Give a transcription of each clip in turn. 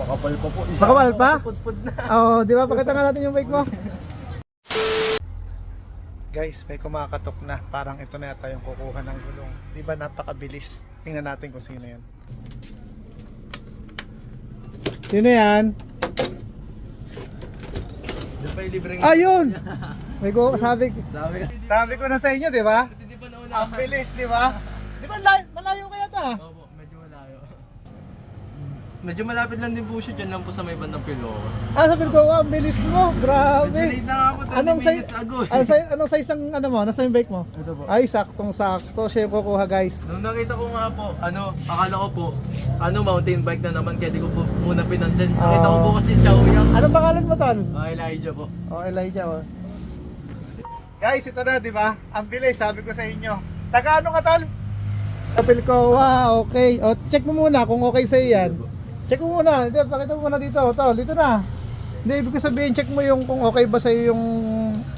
Makapal pa po. Makapal pa? Pudpud na. Oo, di ba? Pakita nga natin yung bike mo. Guys, may kumakatok na. Parang ito na yata yung kukuha ng gulong. Di ba napakabilis? Tingnan natin kung sino yan. Sino yan? Diyan pa yung libreng... Ayun! May Sabi ko na sa inyo, di ba? Hindi pa nauna. Ang bilis, di ba? Di ba malayo kaya ta? Opo, medyo malayo. Medyo malapit lang din po siya. Diyan lang po sa may bandang pilo. Ah, sabi ko, ang bilis mo. Medyo Grabe. late na nga ako 30 Anong size, minutes ago. anong size ng ano mo? Nasa yung bike mo? Ito po. Ay, saktong-sakto. Siya yung kukuha, guys. Nung nakita ko nga po, akala ko po, mountain bike na naman, kaya di ko po muna pinansin. Nakita ko po kasi Chaoyang. Anong pangalan mo, Tol? Elijah po. Oh, Elijah, oh. Guys, ito na, di ba? Ang bilis, sabi ko sa inyo. Taga ano ka, Tol? Kapil ko, wow, okay. O, check mo muna kung okay sa'yo yan. Check mo muna. Dito, pakita mo muna dito. Tol, dito na. Hindi, ibig ko sabihin, check mo yung kung okay ba sa'yo yung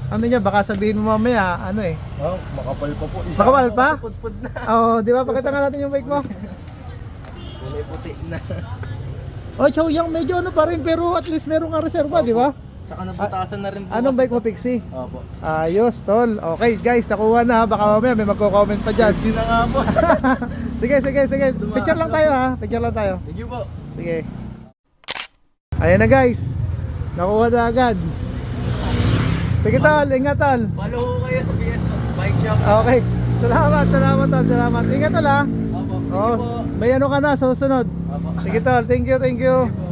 ano niya, baka sabihin mo mamaya, ano eh. Oh, makapal pa po. Makapal pa? Pudpud na. Oo, di ba? Pakita nga natin yung bike mo. Kulay puti na. Oh, Chaoyang medyo ano pa rin, pero at least meron kang reserva, di ba? Tsaka nabutasan na rin po. Anong kasi bike mo, to. Pixie? Opo. Ayos, Tol. Okay, guys, nakuha na. Baka mamaya may magko-comment pa dyan. Hindi na nga po. Sige. Picture lang tayo, ha? Picture lang tayo. Thank you po. Sige. Ayan na, guys. Nakuha na agad. Sige, Tol. Ingat, Tol. Follow ko kayo sa PS Bike Shop. Okay. Salamat, Tol. Salamat. Ingat, Tol, ha? Opo. Thank Oh, you po. may ano ka na sa susunod. Opo. Sige, Tol. Thank you. Thank you po.